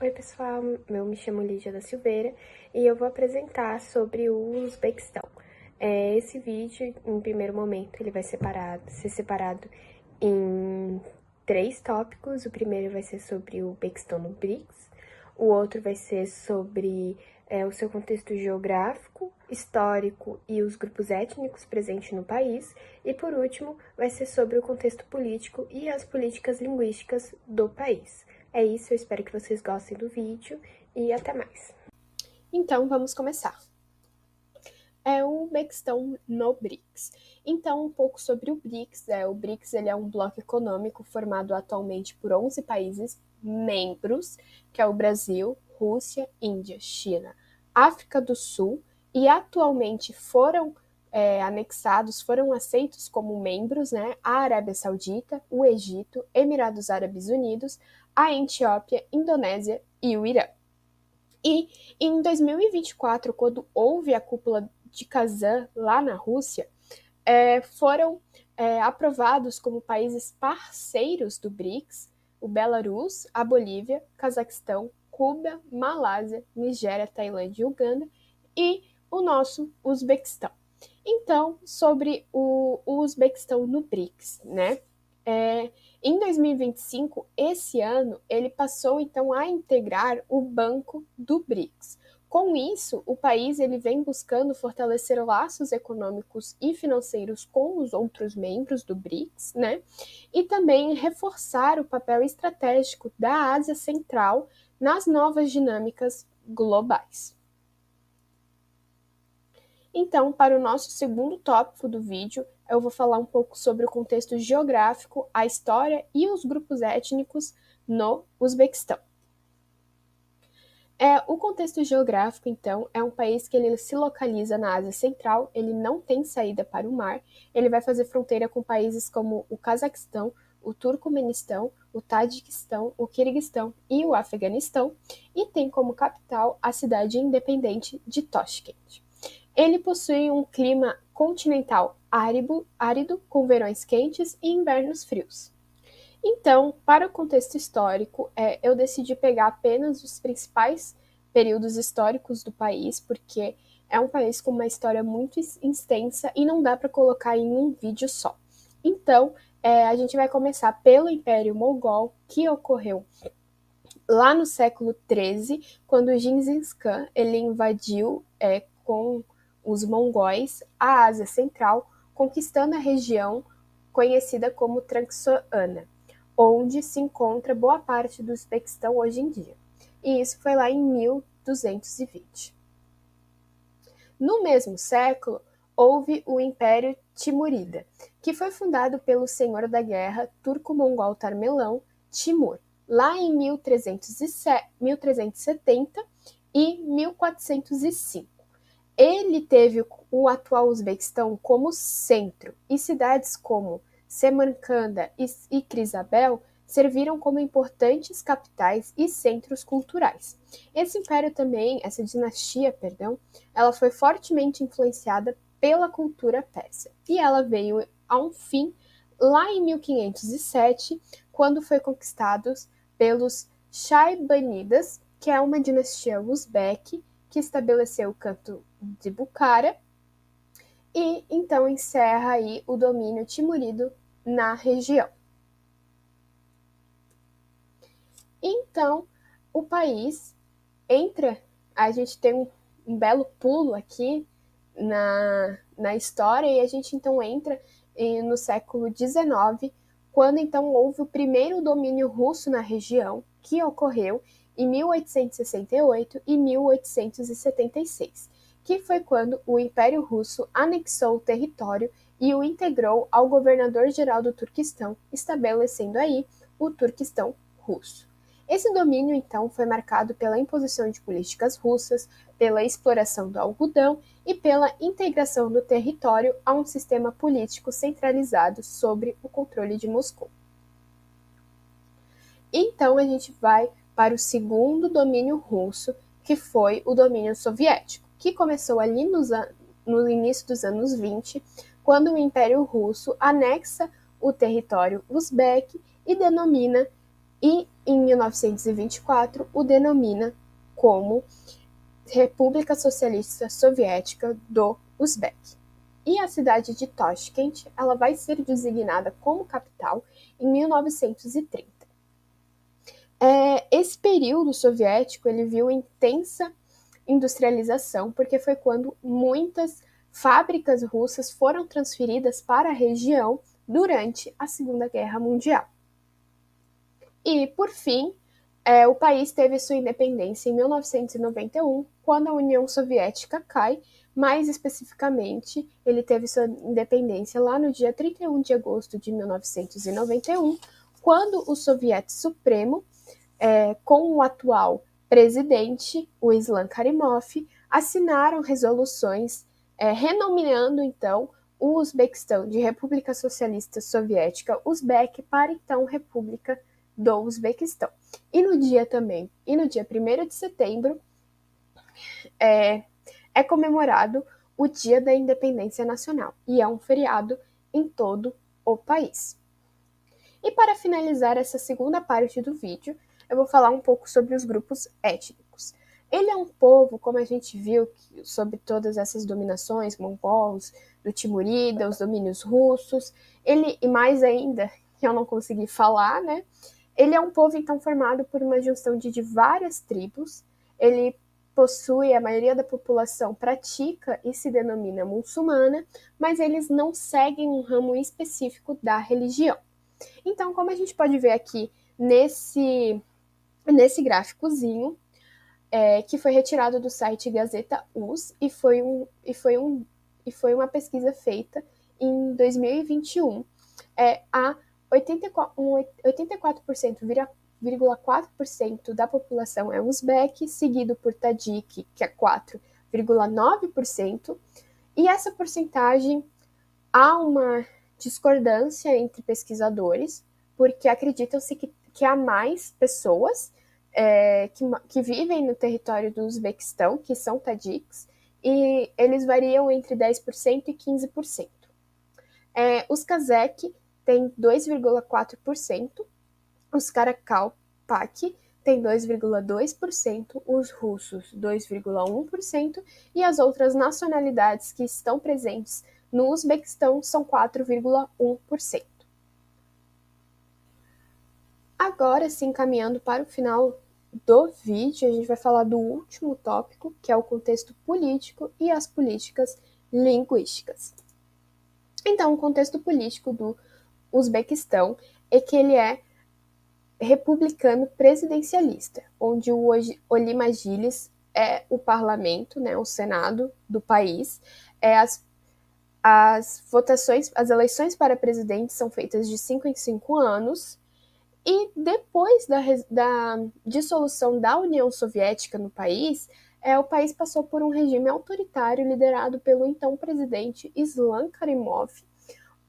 Oi pessoal, eu me chamo Lídia da Silveira e eu vou apresentar sobre o Uzbequistão. Esse vídeo, em primeiro momento, ele vai ser separado em 3 tópicos. O primeiro vai ser sobre o Uzbequistão no BRICS, o outro vai ser sobre o seu contexto geográfico, histórico e os grupos étnicos presentes no país, e por último, vai ser sobre o contexto político e as políticas linguísticas do país. É isso, eu espero que vocês gostem do vídeo e até mais. Então, vamos começar. O Uzbequistão no BRICS. Então, um pouco sobre o BRICS. O BRICS ele é um bloco econômico formado atualmente por 11 países membros, que é o Brasil, Rússia, Índia, China, África do Sul, e atualmente foram anexados, foram aceitos como membros, né, a Arábia Saudita, o Egito, Emirados Árabes Unidos, a Etiópia, Indonésia e o Irã. E em 2024, quando houve a cúpula de Kazan lá na Rússia, foram aprovados como países parceiros do BRICS o Belarus, a Bolívia, Cazaquistão, Cuba, Malásia, Nigéria, Tailândia e Uganda, e o nosso Uzbequistão. Então, sobre o Uzbequistão no BRICS, né? Em 2025, esse ano, ele passou então a integrar o Banco do BRICS. Com isso, o país ele vem buscando fortalecer laços econômicos e financeiros com os outros membros do BRICS, né? E também reforçar o papel estratégico da Ásia Central nas novas dinâmicas globais. Então, para o nosso segundo tópico do vídeo, eu vou falar um pouco sobre o contexto geográfico, a história e os grupos étnicos no Uzbequistão. O contexto geográfico, então, é um país que ele se localiza na Ásia Central, ele não tem saída para o mar, ele vai fazer fronteira com países como o Cazaquistão, o Turcomenistão, o Tajiquistão, o Quirguistão e o Afeganistão, e tem como capital a cidade independente de Toshkent. Ele possui um clima continental árido, com verões quentes e invernos frios. Então, para o contexto histórico, eu decidi pegar apenas os principais períodos históricos do país, porque é um país com uma história muito extensa e não dá para colocar em um vídeo só. Então, a gente vai começar pelo Império Mogol, que ocorreu lá no século XIII, quando Gengis Khan ele invadiu com os mongóis a Ásia Central, conquistando a região conhecida como Transoxiana, onde se encontra boa parte do Uzbequistão hoje em dia. E isso foi lá em 1220. No mesmo século, houve o Império Timurida, que foi fundado pelo senhor da guerra turco-mongol Tamerlão Timur, lá em 1370 e 1405. Ele teve o atual Uzbequistão como centro, e cidades como Semarcanda e Crisabel serviram como importantes capitais e centros culturais. Essa dinastia, ela foi fortemente influenciada pela cultura persa, e ela veio a um fim lá em 1507, quando foi conquistado pelos Shaibanidas, que é uma dinastia uzbeque que estabeleceu o canto de Bukhara, e então encerra aí o domínio timurido na região. Então, o país a gente tem um belo pulo aqui na história, e a gente então entra no século XIX, quando então houve o primeiro domínio russo na região, que ocorreu em 1868 e 1876, que foi quando o Império Russo anexou o território e o integrou ao governador-geral do Turquistão, estabelecendo aí o Turquistão russo. Esse domínio, então, foi marcado pela imposição de políticas russas, pela exploração do algodão e pela integração do território a um sistema político centralizado sobre o controle de Moscou. Então, a gente vai para o segundo domínio russo, que foi o domínio soviético, que começou ali no início dos anos 20, quando o Império Russo anexa o território uzbeque e denomina e em 1924 o denomina como República Socialista Soviética do Uzbek. E a cidade de Toshkent ela vai ser designada como capital em 1930. Esse período soviético ele viu intensa industrialização, porque foi quando muitas fábricas russas foram transferidas para a região durante a Segunda Guerra Mundial. E, por fim, o país teve sua independência em 1991, quando a União Soviética cai. Mais especificamente, ele teve sua independência lá no dia 31 de agosto de 1991, quando o Soviete Supremo, com o atual presidente, o Islam Karimov, assinaram resoluções renomeando, então, o Uzbequistão de República Socialista Soviética Uzbek para, então, República do Uzbequistão. E no dia 1º de setembro, é comemorado o Dia da Independência Nacional, e é um feriado em todo o país. E para finalizar essa segunda parte do vídeo, eu vou falar um pouco sobre os grupos étnicos. Ele é um povo, como a gente viu, sobre todas essas dominações, mongols, do Timurida, os domínios russos, e mais ainda, que eu não consegui falar, né? Ele é um povo, então, formado por uma junção de várias tribos. Ele possui, a maioria da população pratica e se denomina muçulmana, mas eles não seguem um ramo específico da religião. Então, como a gente pode ver aqui nesse gráficozinho, que foi retirado do site Gazeta US e foi uma pesquisa feita em 2021, a 84,4% da população é uzbek, seguido por tadjik, que é 4,9%, e essa porcentagem há uma discordância entre pesquisadores, porque acreditam-se que há mais pessoas que vivem no território do Uzbequistão, que são tadiks, e eles variam entre 10% e 15%. Os Kazakh têm 2,4%, os Karakalpak têm 2,2%, os russos 2,1% e as outras nacionalidades que estão presentes no Uzbequistão são 4,1%. Agora sim, caminhando para o final do vídeo, a gente vai falar do último tópico, que é o contexto político e as políticas linguísticas. Então, o contexto político do Uzbequistão é que ele é republicano presidencialista, onde o Oli Majlis é o parlamento, né, o Senado do país. As votações, as eleições para presidente são feitas de 5 em 5 anos, e depois da dissolução da União Soviética no país, o país passou por um regime autoritário liderado pelo então presidente Islam Karimov,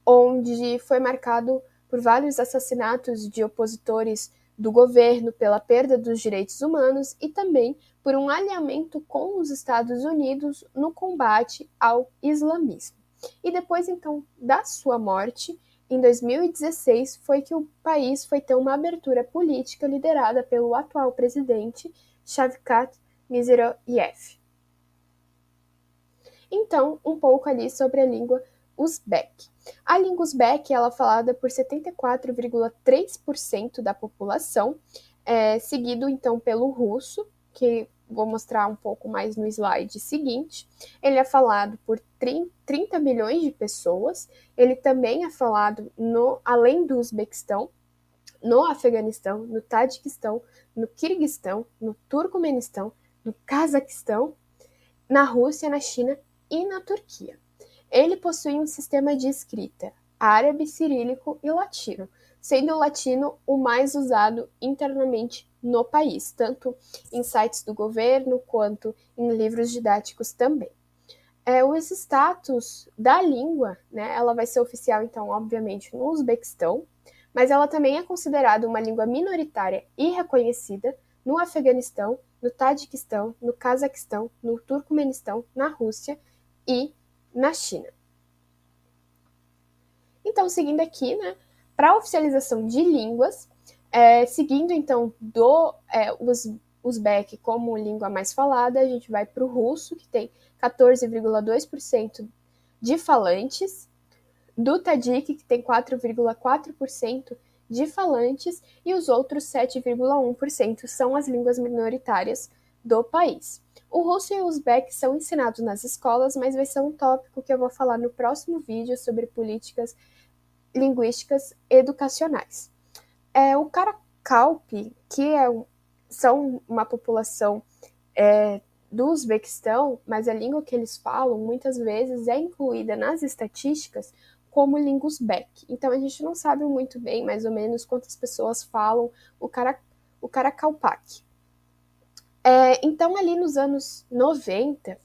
onde foi marcado por vários assassinatos de opositores do governo, pela perda dos direitos humanos e também por um alinhamento com os Estados Unidos no combate ao islamismo. E depois, então, da sua morte, em 2016, foi que o país foi ter uma abertura política liderada pelo atual presidente Shavkat Mirziyoyev. Então, um pouco ali sobre a língua uzbek. A língua uzbek ela é falada por 74,3% da população, seguido então pelo russo, que vou mostrar um pouco mais no slide seguinte. Ele é falado por 30 milhões de pessoas. Ele também é falado além do Uzbequistão, no Afeganistão, no Tajiquistão, no Quirguistão, no Turcomenistão, no Cazaquistão, na Rússia, na China e na Turquia. Ele possui um sistema de escrita árabe, cirílico e latino, sendo o latino o mais usado internamente no país, tanto em sites do governo quanto em livros didáticos também. Os status da língua, né, ela vai ser oficial, então, obviamente, no Uzbequistão, mas ela também é considerada uma língua minoritária e reconhecida no Afeganistão, no Tajiquistão, no Cazaquistão, no Turcomenistão, na Rússia e na China. Então, seguindo aqui, né, para a oficialização de línguas, Seguindo, então, do Uzbek como língua mais falada, a gente vai para o russo, que tem 14,2% de falantes, do Tadjik, que tem 4,4% de falantes, e os outros 7,1% são as línguas minoritárias do país. O russo e o uzbek são ensinados nas escolas, mas vai ser um tópico que eu vou falar no próximo vídeo sobre políticas linguísticas educacionais. O Karakalp, são uma população do Uzbequistão, mas a língua que eles falam muitas vezes é incluída nas estatísticas como língua uzbek. Então a gente não sabe muito bem, mais ou menos, quantas pessoas falam o Karakalpak. Então ali nos anos 90,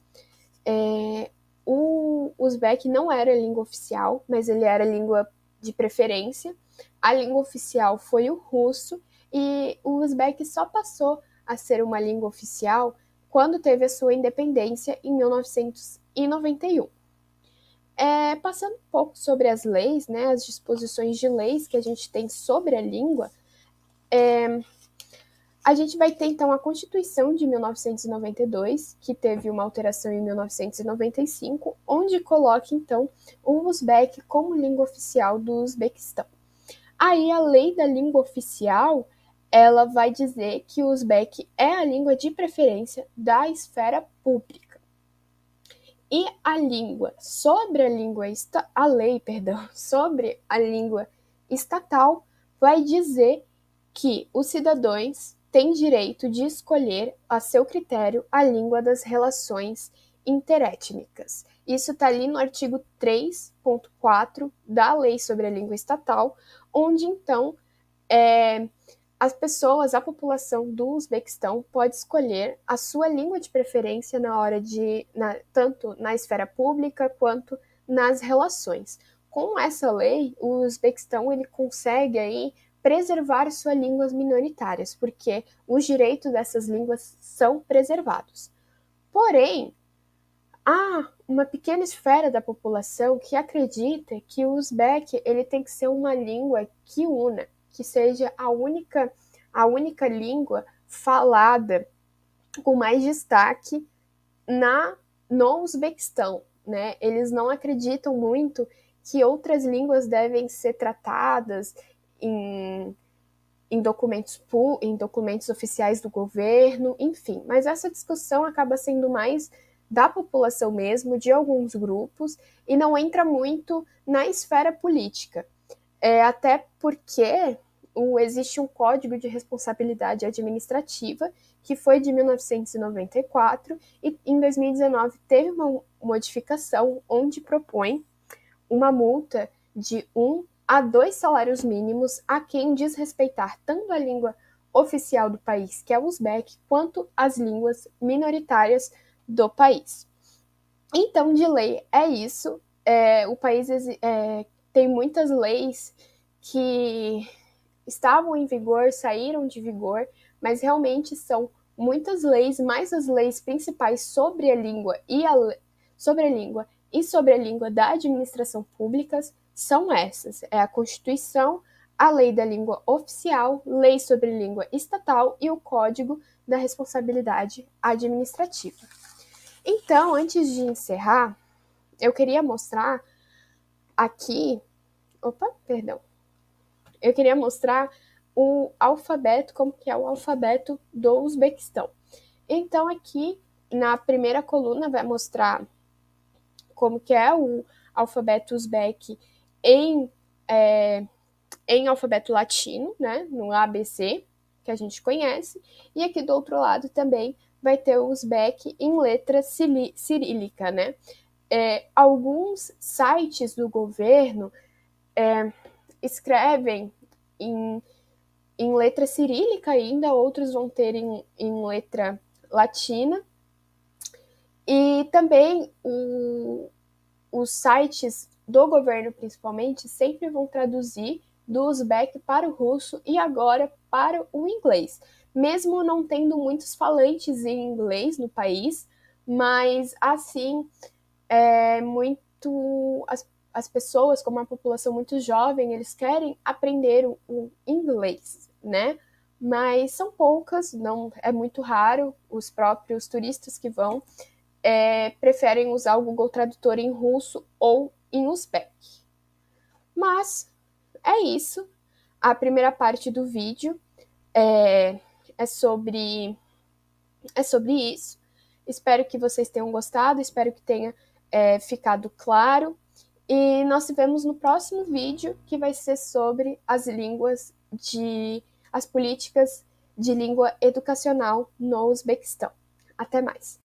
o uzbek não era língua oficial, mas ele era língua de preferência. A língua oficial foi o russo e o uzbek só passou a ser uma língua oficial quando teve a sua independência em 1991. Passando um pouco sobre as leis, né, as disposições de leis que a gente tem sobre a língua, a gente vai ter, então, a Constituição de 1992, que teve uma alteração em 1995, onde coloca, então, o uzbek como língua oficial do Uzbequistão. Aí, a lei da língua oficial, ela vai dizer que o uzbek é a língua de preferência da esfera pública. E a língua sobre a língua a lei, perdão, sobre a língua estatal vai dizer que os cidadãos têm direito de escolher a seu critério a língua das relações interétnicas. Isso está ali no artigo 3.4 da Lei sobre a Língua Estatal, onde então as pessoas, a população do Uzbequistão pode escolher a sua língua de preferência na hora tanto na esfera pública quanto nas relações. Com essa lei, o Uzbequistão ele consegue aí preservar suas línguas minoritárias, porque os direitos dessas línguas são preservados. Porém, há uma pequena esfera da população que acredita que o uzbek ele tem que ser uma língua que una, que seja a única língua falada com mais destaque no Uzbequistão, né? Eles não acreditam muito que outras línguas devem ser tratadas em documentos oficiais do governo, enfim. Mas essa discussão acaba sendo mais da população mesmo, de alguns grupos, e não entra muito na esfera política. Até porque existe um Código de Responsabilidade Administrativa, que foi de 1994, e em 2019 teve uma modificação onde propõe uma multa de 1 a 2 salários mínimos a quem desrespeitar tanto a língua oficial do país, que é o uzbek, quanto as línguas minoritárias do país. Então, de lei, é isso. O país tem muitas leis que estavam em vigor, saíram de vigor, mas realmente são muitas leis, mais as leis principais sobre a língua e sobre a língua da administração pública são essas: a Constituição, a Lei da Língua Oficial, Lei sobre Língua Estatal e o Código da Responsabilidade Administrativa. Então, antes de encerrar, eu queria mostrar aqui. Eu queria mostrar o alfabeto, como que é o alfabeto do Uzbequistão. Então, aqui na primeira coluna vai mostrar como que é o alfabeto uzbek em alfabeto latino, né, no ABC, que a gente conhece, e aqui do outro lado também vai ter o uzbek em letra cirílica, né. Alguns sites do governo escrevem em letra cirílica ainda, outros vão ter em letra latina, e também os sites do governo, principalmente, sempre vão traduzir do uzbek para o russo e agora para o inglês. Mesmo não tendo muitos falantes em inglês no país, mas assim, as pessoas, como a população muito jovem, eles querem aprender o inglês. né? Mas são poucas, não é muito raro. Os próprios turistas que vão preferem usar o Google Tradutor em russo ou em uzbek. Mas é isso. A primeira parte do vídeo é sobre isso. Espero que vocês tenham gostado, espero que tenha ficado claro. E nós nos vemos no próximo vídeo, que vai ser sobre as políticas de língua educacional no Uzbequistão. Até mais!